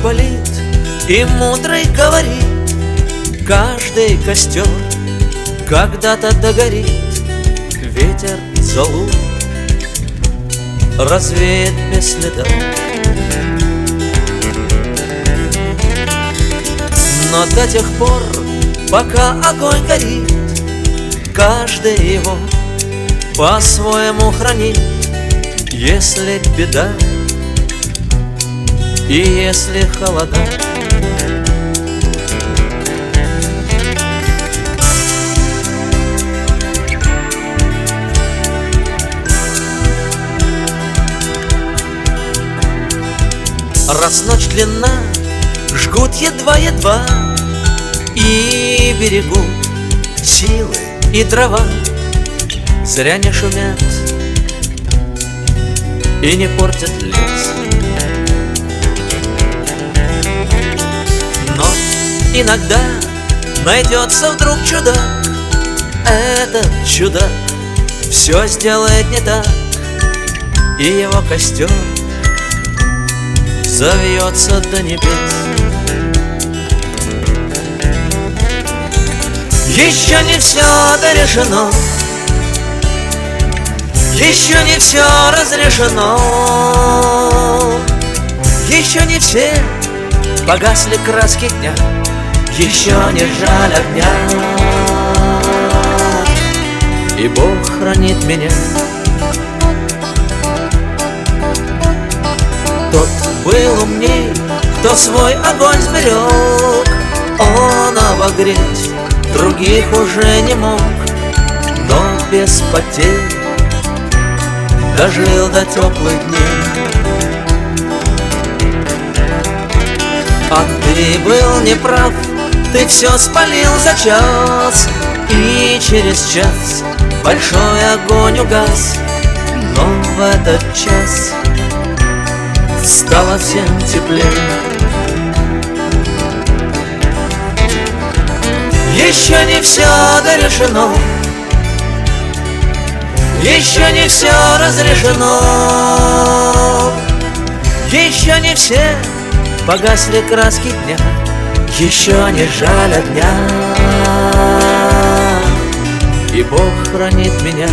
болит, и мудрый говорит: каждый костер когда-то догорит. Ветер золу развеет без следа. Но до тех пор, пока огонь горит, каждый его по-своему хранит. Если беда и если холода, раз ночь длинна, жгут едва-едва и берегут силы и дрова. Зря не шумят и не портят лес. Но иногда найдется вдруг чудак. Этот чудак все сделает не так, и его костер завьется до небес. Еще не все дорешено, еще не все разрешено, еще не все погасли краски дня, еще не жаль огня. И Бог хранит меня. Тот был умней, кто свой огонь сберег. Он обогреть других уже не мог, но без потерь дожил до теплых дней. А ты был неправ, ты все спалил за час, и через час большой огонь угас. Но в этот час стало всем теплее. Еще не все дорешено, еще не все разрешено, еще не все погасли краски дня, еще не жаль огня. И Бог хранит меня.